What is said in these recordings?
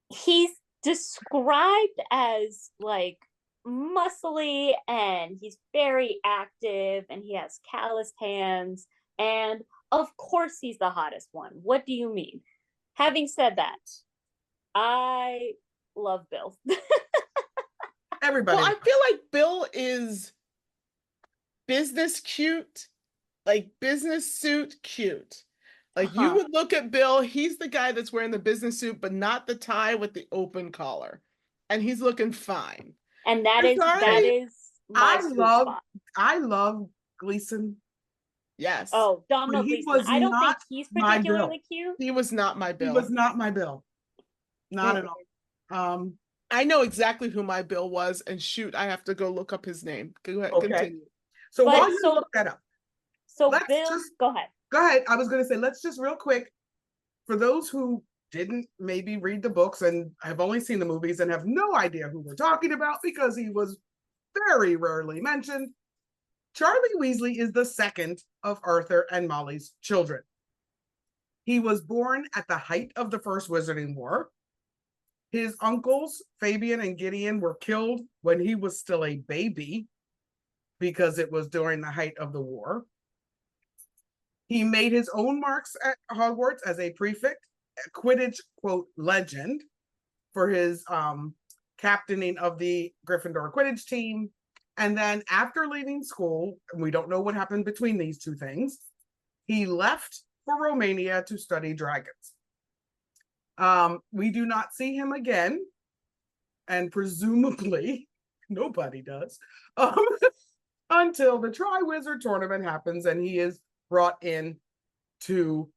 he's described as like muscly and he's very active and he has calloused hands. And of course, he's the hottest one. What do you mean? Having said that, I love Bill. Well, Everybody. I feel like Bill is business cute, like business suit cute. Like you Uh-huh. would look at Bill, he's the guy that's wearing the business suit, but not the tie with the open collar. And he's looking fine. And that Sorry, is my I sweet love spot. I love Gleason Yes. Oh, when Domino he Gleason. was I don't not think he's my Bill. particularly cute. He was not my He Bill. was not my Bill. Not at Mm-mm. all. Um, I know exactly who my Bill was, and shoot, I have to go look up his name. Go ahead, okay. continue. So while But you look that up, let's Bill, just go ahead. go ahead. I was going to say, let's just real quick, for those who didn't maybe read the books and have only seen the movies and have no idea who we're talking about because he was very rarely mentioned, Charlie Weasley is the second of Arthur and Molly's children. He was born at the height of the First Wizarding War. His uncles, Fabian and Gideon, were killed when he was still a baby because it was during the height of the war. He made his own marks at Hogwarts as a prefect, a Quidditch, quote, legend for his captaining of the Gryffindor Quidditch team. And then after leaving school, and we don't know what happened between these two things, he left for Romania to study dragons. We do not see him again, and presumably nobody does, until the Triwizard Tournament happens and he is brought in to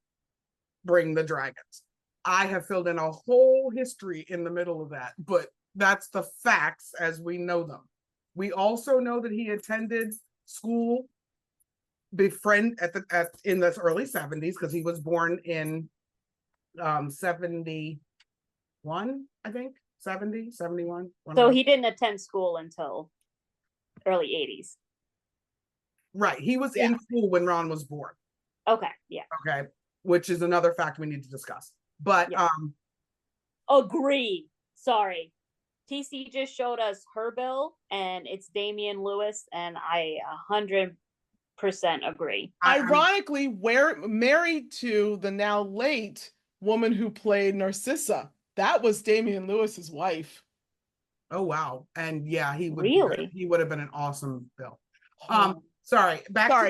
bring the dragons. I have filled in a whole history in the middle of that, but that's the facts as we know them. We also know that he attended school in the early 70s because he was born in 71, I think. 70, 71. So he didn't attend school until early 80s. Right. He was Yeah. in school when Ron was born. Okay. Yeah. Okay. Which is another fact we need to discuss. But Yeah. Agree. Sorry. TC just showed us her bill and it's Damian Lewis, and I 100% agree. Ironically, we're married to the now late woman who played Narcissa. That was Damian Lewis's wife. Oh wow. And yeah, he would have been an awesome Bill. Sorry,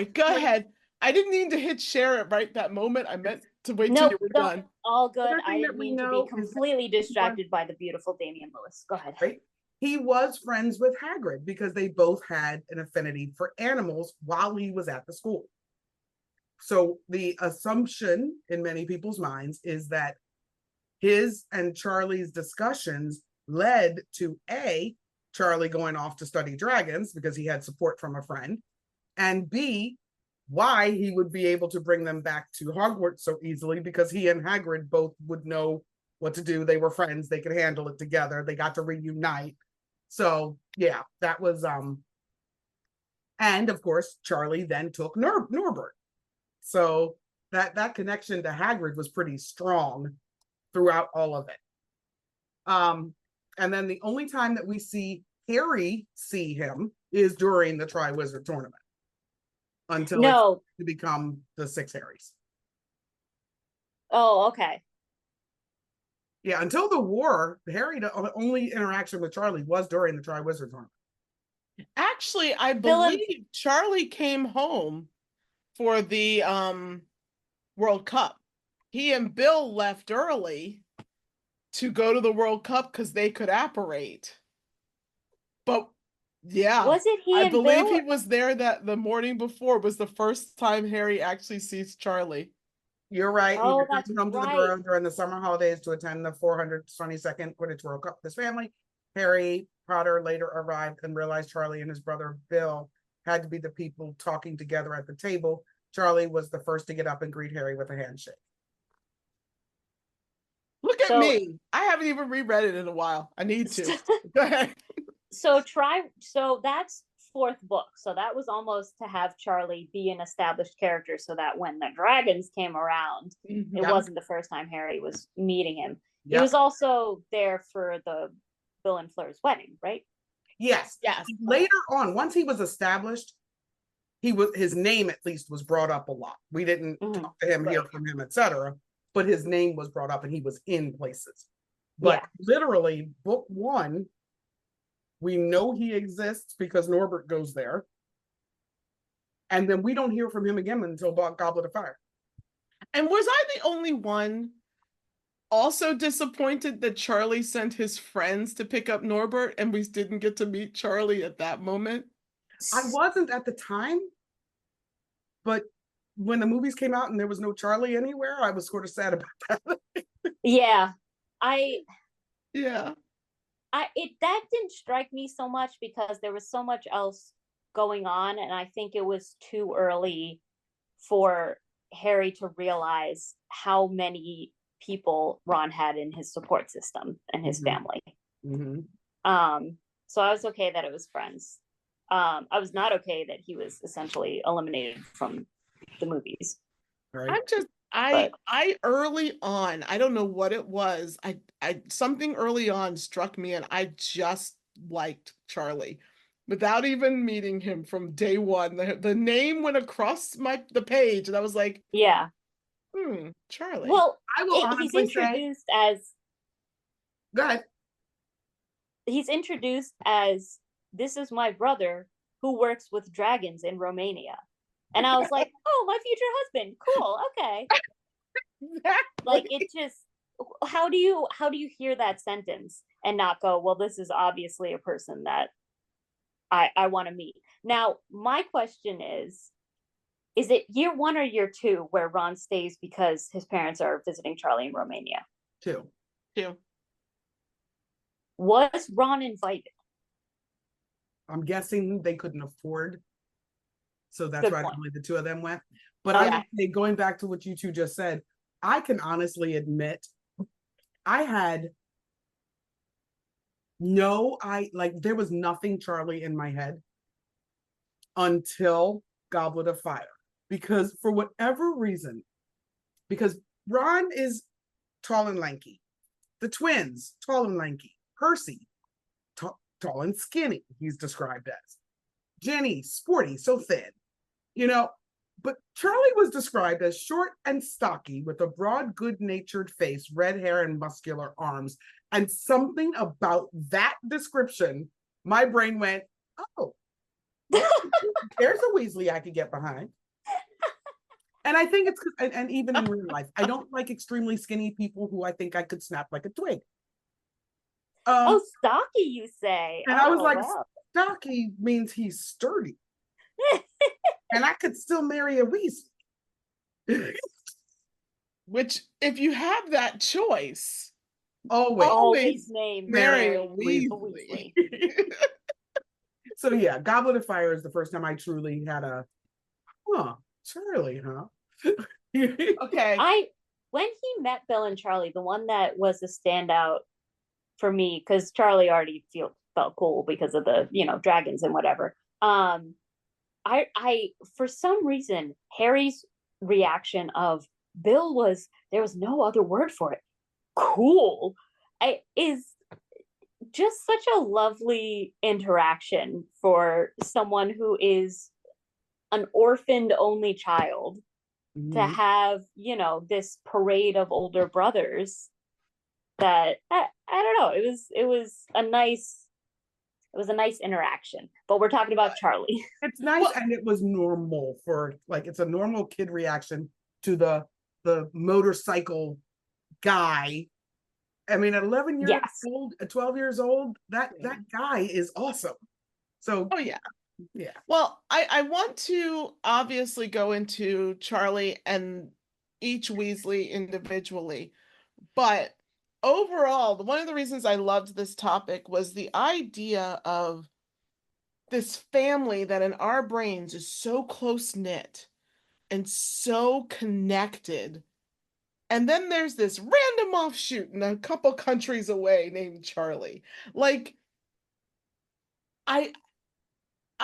go ahead. I didn't mean to hit share it right that moment. I meant to wait till you were done. All good. I didn't mean to be completely distracted by the beautiful Damian Lewis. Go ahead. Right? He was friends with Hagrid because they both had an affinity for animals while he was at the school. So the assumption in many people's minds is that his and Charlie's discussions led to A, Charlie going off to study dragons because he had support from a friend, and B, why he would be able to bring them back to Hogwarts so easily because he and Hagrid both would know what to do. They were friends. They could handle it together. They got to reunite. So yeah, that was and of course Charlie then took Norbert. So that connection to Hagrid was pretty strong throughout all of it. And then the only time that we see Harry see him is during the Triwizard Tournament until to become the 6 Harrys. Oh, okay. Yeah, until the war, Harry, the only interaction with Charlie was during the Triwizard Tournament. Actually, I believe Charlie came home for the World Cup. He and Bill left early to go to the World Cup because they could apparate. But yeah, was it he? I believe Bill? He was there that the morning before was the first time Harry actually sees Charlie. You're right. Oh, he returned home to the borough during the summer holidays to attend the 422nd Quidditch World Cup with his family. Harry Potter later arrived and realized Charlie and his brother Bill had to be the people talking together at the table. Charlie was the first to get up and greet Harry with a handshake. Look at me. I haven't even reread it in a while. I need to. Go ahead. So that's 4th book. So that was almost to have Charlie be an established character so that when the dragons came around, it wasn't the first time Harry was meeting him. He was also there for the Bill and Fleur's wedding, right? Yes. Yes. Later on, once he was established, his name at least was brought up a lot. We didn't talk to him, hear from him, etc. But his name was brought up and he was in places. But literally, book 1, we know he exists because Norbert goes there. And then we don't hear from him again until Goblet of Fire. And was I the only one also disappointed that Charlie sent his friends to pick up Norbert and we didn't get to meet Charlie at that moment? I wasn't at the time, but when the movies came out and there was no Charlie anywhere, I was sort of sad about that. Yeah. That didn't strike me so much because there was so much else going on, and I think it was too early for Harry to realize how many people Ron had in his support system and his family. So I was okay that it was friends. I was not okay that he was essentially eliminated from the movies. Right. I early on, I don't know what it was. I something early on struck me and I just liked Charlie without even meeting him from day one. The name went across the page and I was like, yeah. Charlie. Well, I will honestly he's introduced as go ahead. He's introduced as, this is my brother who works with dragons in Romania. And I was like, oh, my future husband. Cool. Okay. Exactly. Like, it just, how do you hear that sentence and not go, well, this is obviously a person that I want to meet. Now, my question is it year 1 or year 2 where Ron stays because his parents are visiting Charlie in Romania? 2. Was Ron invited? I'm guessing they couldn't afford, so that's Good why point. only the 2 of them went. But I would say, going back to what you two just said, I can honestly admit I had there was nothing Charlie in my head until Goblet of Fire. Because for whatever reason, because Ron is tall and lanky. The twins, tall and lanky. Percy, tall and skinny, he's described as. Jenny, sporty, so thin. But Charlie was described as short and stocky with a broad, good-natured face, red hair, and muscular arms. And something about that description, my brain went, oh, there's a Weasley I could get behind. And I think it's, and even in real life, I don't like extremely skinny people who I think I could snap like a twig. Stocky, you say? And I was like, stocky means he's sturdy. And I could still marry a Weasley. Which, if you have that choice, always marry a Weasley. So yeah, Goblet of Fire is the first time I truly had Charlie, huh? Okay. When he met Bill and Charlie, the one that was a standout for me, because Charlie already felt cool because of the dragons and whatever. I for some reason Harry's reaction of Bill there was no other word for it. Cool. Is just such a lovely interaction for someone who is an orphaned only child to have, this parade of older brothers that I don't know. It was a nice interaction, but we're talking about Charlie. It's nice, and it was normal it's a normal kid reaction to the motorcycle guy. I mean, at 11 years old, at 12 years old, that guy is awesome. So, yeah. Well, I want to obviously go into Charlie and each Weasley individually, but overall, one of the reasons I loved this topic was the idea of this family that in our brains is so close-knit and so connected. And then there's this random offshoot in a couple countries away named Charlie. Like,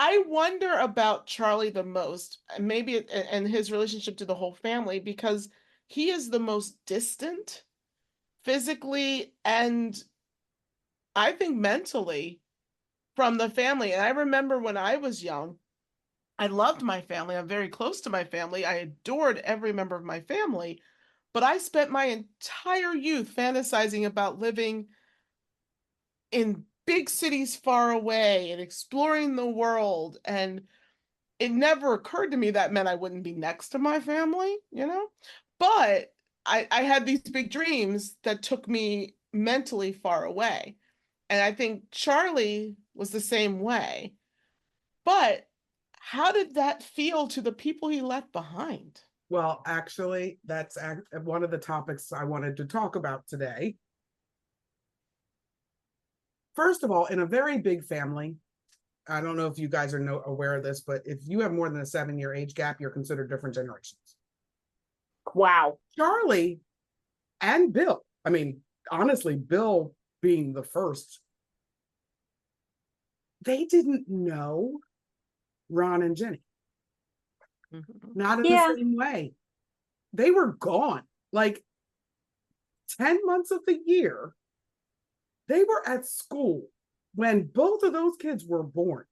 I wonder about Charlie the most, maybe, and his relationship to the whole family, because he is the most distant physically and I think mentally from the family. And I remember when I was young, I loved my family. I'm very close to my family. I adored every member of my family, but I spent my entire youth fantasizing about living in big cities far away and exploring the world. And it never occurred to me that meant I wouldn't be next to my family, you know? But I had these big dreams that took me mentally far away. And I think Charlie was the same way. But how did that feel to the people he left behind? Well, actually, that's one of the topics I wanted to talk about today. First of all, in a very big family, I don't know if you guys are aware of this, but if you have more than a 7-year age gap, you're considered different generations. Wow. Charlie and Bill, I mean, honestly, Bill being the first, they didn't know Ron and Jenny. Not in the same way. They were gone. Like 10 months of the year, they were at school when both of those kids were born.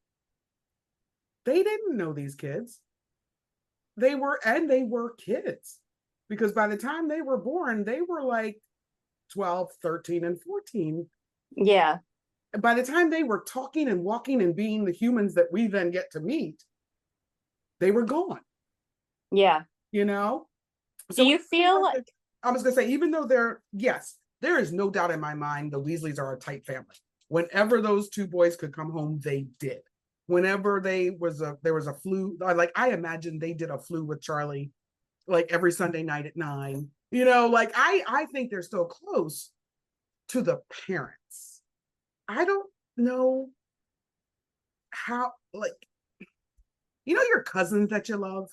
They didn't know these kids. They were kids, because by the time they were born, they were like 12, 13, and 14. Yeah. By the time they were talking and walking and being the humans that we then get to meet, they were gone. Yeah. You know? Do you feel I was gonna say, even though there is no doubt in my mind the Weasleys are a tight family. Whenever those two boys could come home, they did. Whenever there was a flu, like I imagine they did a flu with Charlie, like every Sunday night at 9. You know, like I think they're still close to the parents. I don't know how, like, you know, your cousins that you love.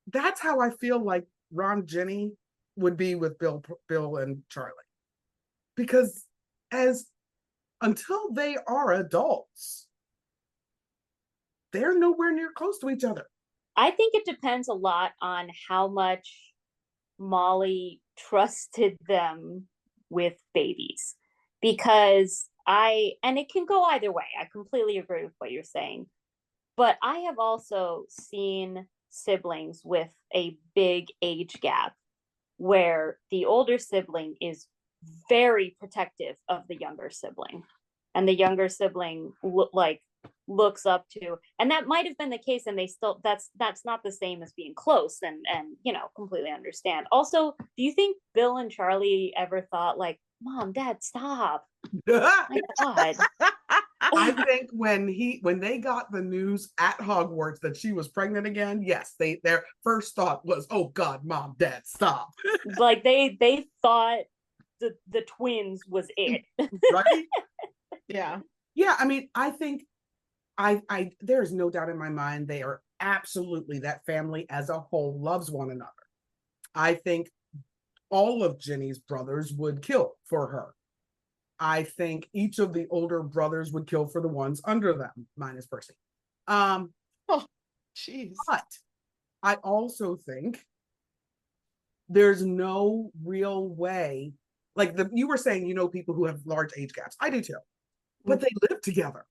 That's how I feel like Ron Jenny would be with Bill and Charlie, because until they are adults, they're nowhere near close to each other. I think it depends a lot on how much Molly trusted them with babies, because and it can go either way. I completely agree with what you're saying, but I have also seen siblings with a big age gap where the older sibling is very protective of the younger sibling, and the younger sibling looks up to, and that might have been the case, and they still, that's not the same as being close, and you know, completely understand. Also, do you think Bill and Charlie ever thought like, Mom, Dad, stop? My God. I think when they got the news at Hogwarts that she was pregnant again, yes, their first thought was, oh God, Mom, Dad, stop. Like they thought the twins was it. Right? Yeah. Yeah, I mean, I think there's no doubt in my mind they are absolutely, that family as a whole loves one another. I think all of Jenny's brothers would kill for her. I think each of the older brothers would kill for the ones under them, minus Percy. Oh, jeez. But I also think there's no real way, like you were saying, you know, people who have large age gaps. I do too, but they live together.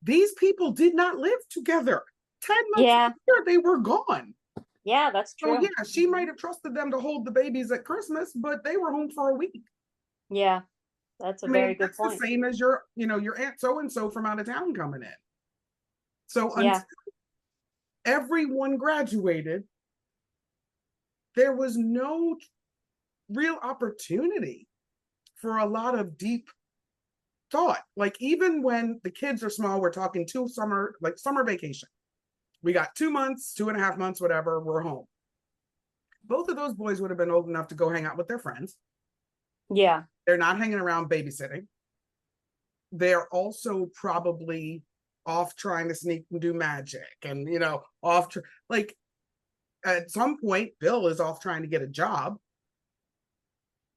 These people did not live together. 10 months later, they were gone. Yeah, that's true. So yeah, she might have trusted them to hold the babies at Christmas, but they were home for a week. Yeah, that's a very good point. That's the same as your aunt so-and-so from out of town coming in. So yeah, until everyone graduated, there was no real opportunity for a lot of deep thought. Like, even when the kids are small, we're talking summer vacation. We got 2 months, 2.5 months, whatever, we're home. Both of those boys would have been old enough to go hang out with their friends. Yeah. They're not hanging around babysitting. They're also probably off trying to sneak and do magic, and like at some point Bill is off trying to get a job.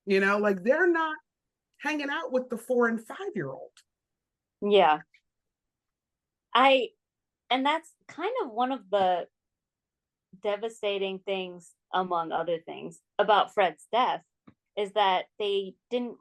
Like, they're not hanging out with the 4 and 5-year-old. Yeah. And that's kind of one of the devastating things, among other things, about Fred's death, is that they didn't